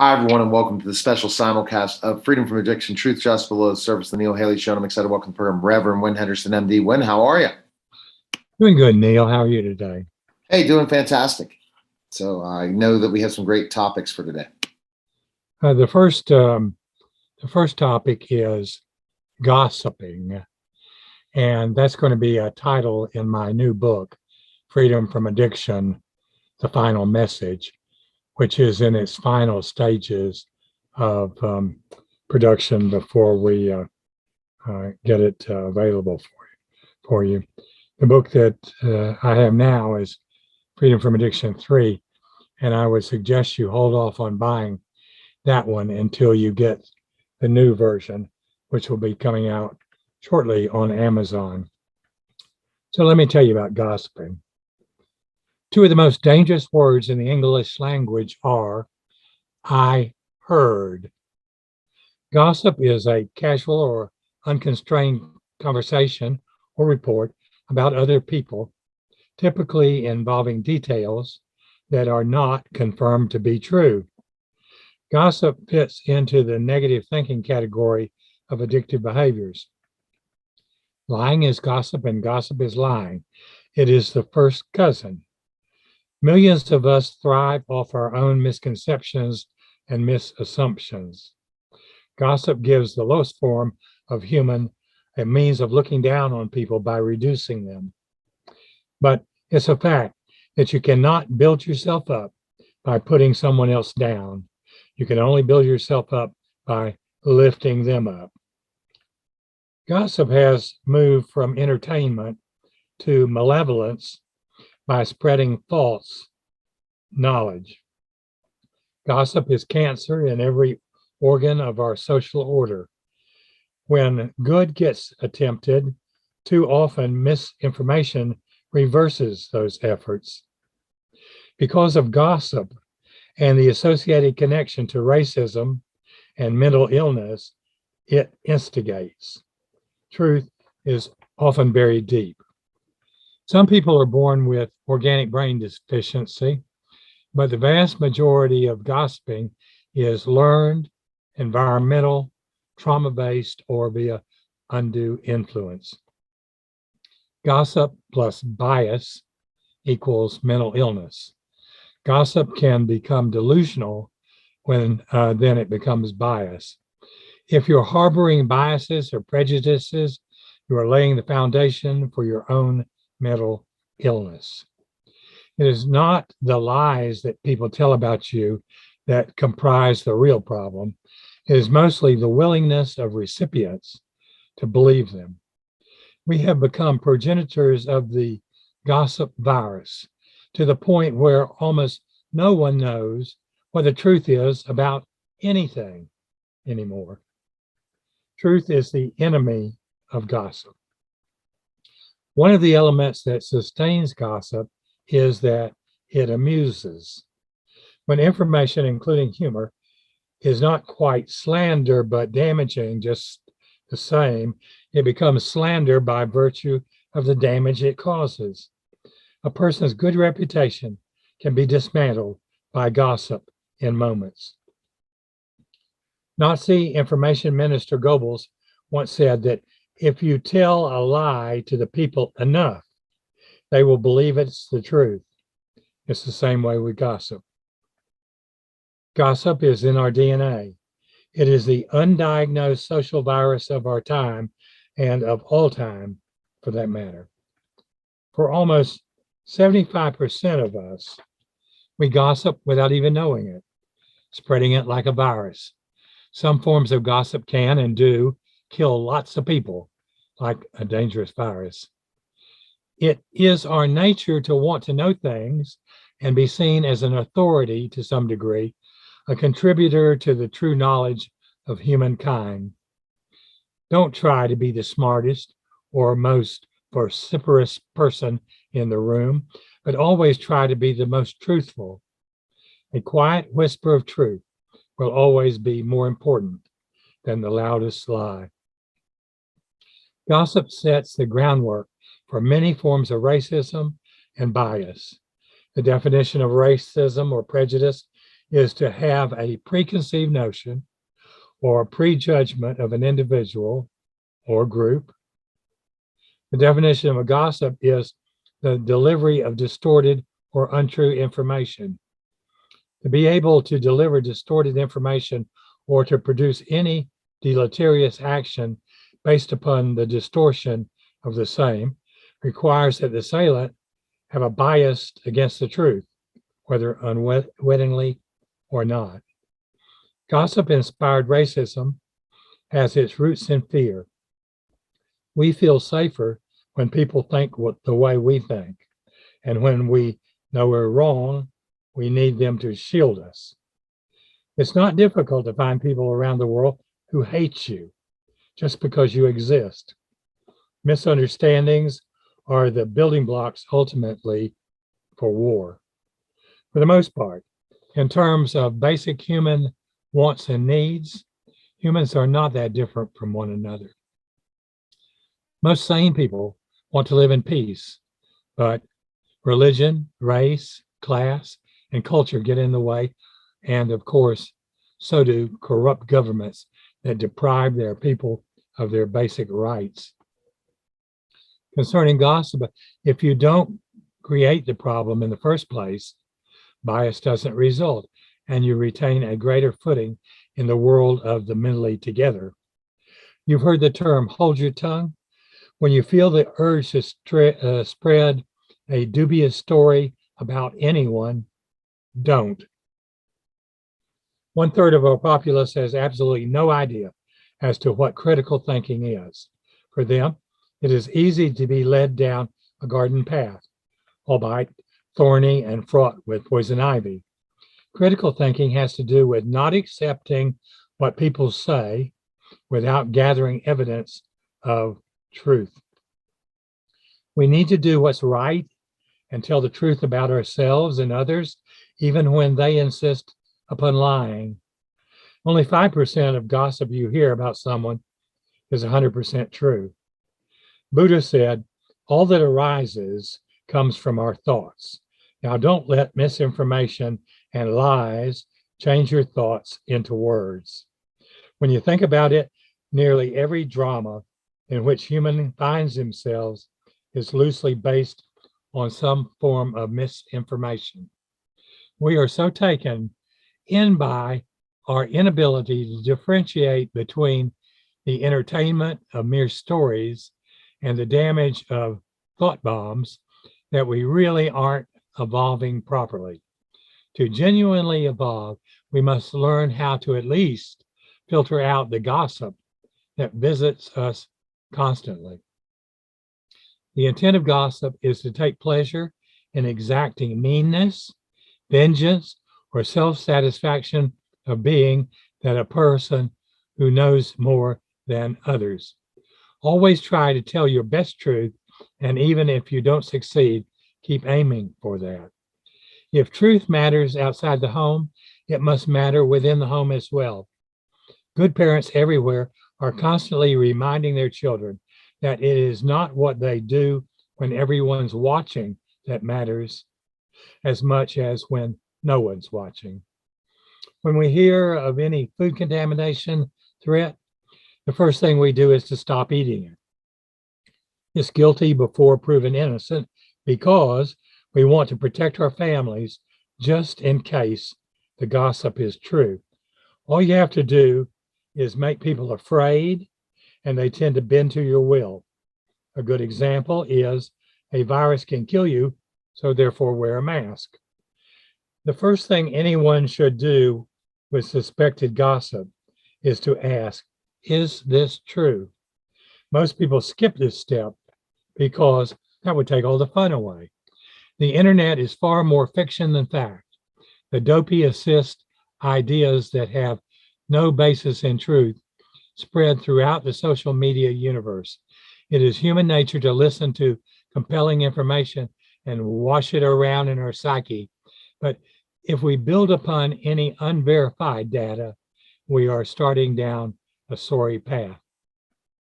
Hi, everyone, and welcome to the special simulcast of Freedom from Addiction, Truth Just Below the Surface, the Neil Haley Show. I'm excited to welcome the program Reverend Wynn Henderson, MD. Wynn, how are you? Doing good, Neil. How are you today? Hey, doing fantastic. So I know that we have some great topics for today. The first topic is gossiping, and that's going to be a title in my new book, Freedom from Addiction: The Final Message, which is in its final stages of production before we get it available for you. The book that I have now is Freedom from Addiction 3, and I would suggest you hold off on buying that one until you get the new version, which will be coming out shortly on Amazon. So let me tell you about gossiping. Two of the most dangerous words in the English language are "I heard." Gossip is a casual or unconstrained conversation or report about other people, typically involving details that are not confirmed to be true. Gossip fits into the negative thinking category of addictive behaviors. Lying is gossip and gossip is lying. It is the first cousin. Millions of us thrive off our own misconceptions and misassumptions. Gossip gives the lowest form of human a means of looking down on people by reducing them. But it's a fact that you cannot build yourself up by putting someone else down. You can only build yourself up by lifting them up. Gossip has moved from entertainment to malevolence by spreading false knowledge. Gossip is cancer in every organ of our social order. When good gets attempted, too often misinformation reverses those efforts. Because of gossip and the associated connection to racism and mental illness, it instigates. Truth is often buried deep. Some people are born with organic brain deficiency, but the vast majority of gossiping is learned, environmental, trauma-based, or via undue influence. Gossip plus bias equals mental illness. Gossip can become delusional when then it becomes bias. If you're harboring biases or prejudices, you are laying the foundation for your own mental illness. It is not the lies that people tell about you that comprise the real problem. It is mostly the willingness of recipients to believe them. We have become progenitors of the gossip virus to the point where almost no one knows what the truth is about anything anymore. Truth is the enemy of gossip. One of the elements that sustains gossip is that it amuses. When information, including humor, is not quite slander but damaging just the same, it becomes slander by virtue of the damage it causes. A person's good reputation can be dismantled by gossip in moments. Nazi information minister Goebbels once said that if you tell a lie to the people enough, they will believe it's the truth. It's the same way with gossip. Gossip is in our DNA. It is the undiagnosed social virus of our time and of all time, for that matter. For almost 75% of us, we gossip without even knowing it, spreading it like a virus. Some forms of gossip can and do kill lots of people, like a dangerous virus. It is our nature to want to know things and be seen as an authority to some degree, a contributor to the true knowledge of humankind. Don't try to be the smartest or most vociferous person in the room, but always try to be the most truthful. A quiet whisper of truth will always be more important than the loudest lie. Gossip sets the groundwork for many forms of racism and bias. The definition of racism or prejudice is to have a preconceived notion or prejudgment of an individual or group. The definition of a gossip is the delivery of distorted or untrue information. To be able to deliver distorted information or to produce any deleterious action based upon the distortion of the same requires that the assailant have a bias against the truth, whether unwittingly or not. Gossip-inspired racism has its roots in fear. We feel safer when people think the way we think, and when we know we're wrong, we need them to shield us. It's not difficult to find people around the world who hate you just because you exist. Misunderstandings are the building blocks ultimately for war. For the most part, in terms of basic human wants and needs, humans are not that different from one another. Most sane people want to live in peace, but religion, race, class, and culture get in the way. And of course, so do corrupt governments that deprive their people of their basic rights. Concerning gossip, if you don't create the problem in the first place, bias doesn't result, and you retain a greater footing in the world of the mentally together. You've heard the term hold your tongue. When you feel the urge to spread a dubious story about anyone, don't. 1/3 of our populace has absolutely no idea as to what critical thinking is. For them, it is easy to be led down a garden path, albeit thorny and fraught with poison ivy. Critical thinking has to do with not accepting what people say without gathering evidence of truth. We need to do what's right and tell the truth about ourselves and others, even when they insist upon lying. Only 5% of gossip you hear about someone is 100% true. Buddha said, all that arises comes from our thoughts. Now, don't let misinformation and lies change your thoughts into words. When you think about it, nearly every drama in which human finds themselves is loosely based on some form of misinformation. We are so taken in by our inability to differentiate between the entertainment of mere stories and the damage of thought bombs that we really aren't evolving properly. To genuinely evolve, we must learn how to at least filter out the gossip that visits us constantly. The intent of gossip is to take pleasure in exacting meanness, vengeance, or self-satisfaction of being that a person who knows more than others. Always try to tell your best truth, and even if you don't succeed, keep aiming for that. If truth matters outside the home, it must matter within the home as well. Good parents everywhere are constantly reminding their children that it is not what they do when everyone's watching that matters as much as when no one's watching. When we hear of any food contamination threat, the first thing we do is to stop eating it. It's guilty before proven innocent because we want to protect our families just in case the gossip is true. All you have to do is make people afraid, and they tend to bend to your will. A good example is a virus can kill you, so therefore wear a mask. The first thing anyone should do with suspected gossip is to ask, is this true? Most people skip this step because that would take all the fun away. The internet is far more fiction than fact. The dopey assist ideas that have no basis in truth spread throughout the social media universe. It is human nature to listen to compelling information and wash it around in our psyche. But if we build upon any unverified data, we are starting down a sorry path.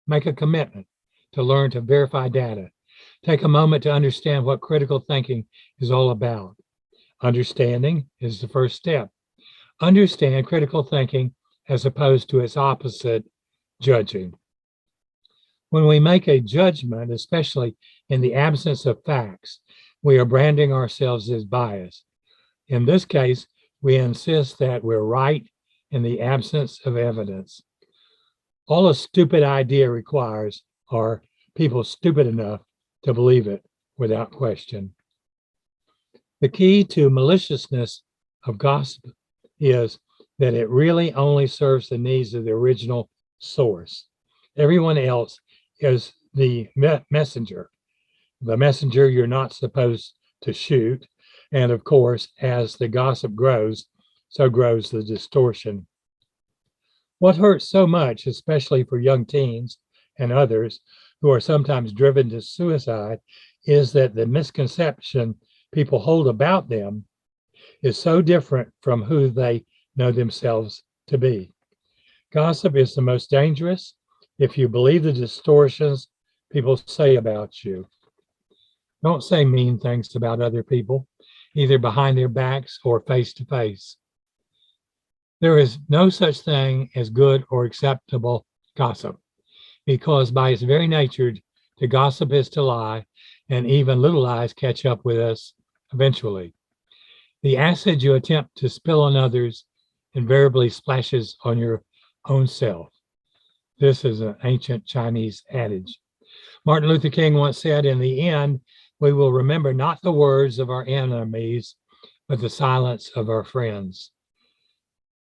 Make a commitment to learn to verify data. Take a moment to understand what critical thinking is all about. Understanding is the first step. Understand critical thinking as opposed to its opposite, judging. When we make a judgment, especially in the absence of facts, we are branding ourselves as biased. In this case, we insist that we're right in the absence of evidence. All a stupid idea requires are people stupid enough to believe it without question. The key to maliciousness of gossip is that it really only serves the needs of the original source. Everyone else is the messenger you're not supposed to shoot. And of course, as the gossip grows, so grows the distortion. What hurts so much, especially for young teens and others who are sometimes driven to suicide, is that the misconception people hold about them is so different from who they know themselves to be. Gossip is the most dangerous if you believe the distortions people say about you. Don't say mean things about other people, either behind their backs or face to face. There is no such thing as good or acceptable gossip, because by its very nature, to gossip is to lie, and even little lies catch up with us eventually. The acid you attempt to spill on others invariably splashes on your own self. This is an ancient Chinese adage. Martin Luther King once said, in the end, we will remember not the words of our enemies, but the silence of our friends.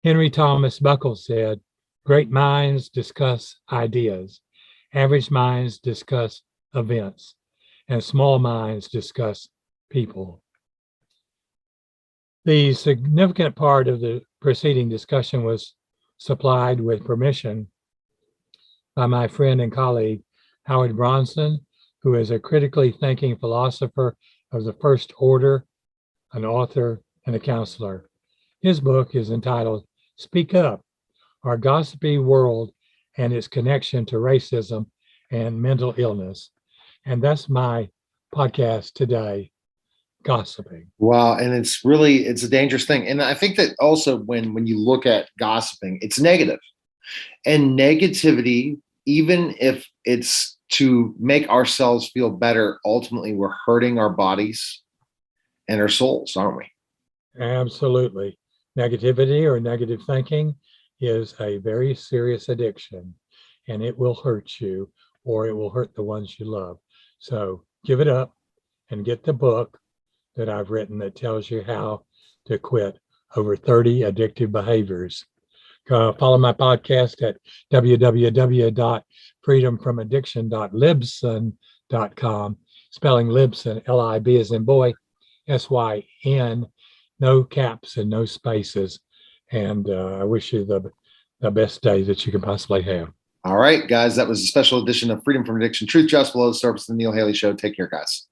Henry Thomas Buckle said, great minds discuss ideas, average minds discuss events, and small minds discuss people. The significant part of the preceding discussion was supplied with permission by my friend and colleague, Howard Bronson, who is a critically thinking philosopher of the first order, an author, and a counselor. His book is entitled Speak Up, Our Gossipy World and Its Connection to Racism and Mental Illness. And that's my podcast today, gossiping. Wow. And it's a dangerous thing. And I think that also when you look at gossiping, it's negative. And negativity, even if it's to make ourselves feel better, ultimately we're hurting our bodies and our souls, aren't we? Absolutely. Negativity or negative thinking is a very serious addiction, and it will hurt you or it will hurt the ones you love. So give it up and get the book that I've written that tells you how to quit over 30 addictive behaviors. Follow my podcast at www.freedomfromaddiction.libsyn.com, spelling Libsyn, L-I-B as in boy, S-Y-N, no caps and no spaces. And I wish you the best day that you can possibly have. All right, guys, that was a special edition of Freedom from Addiction, Truth Just Below the Surface, the Neil Haley Show. Take care, guys.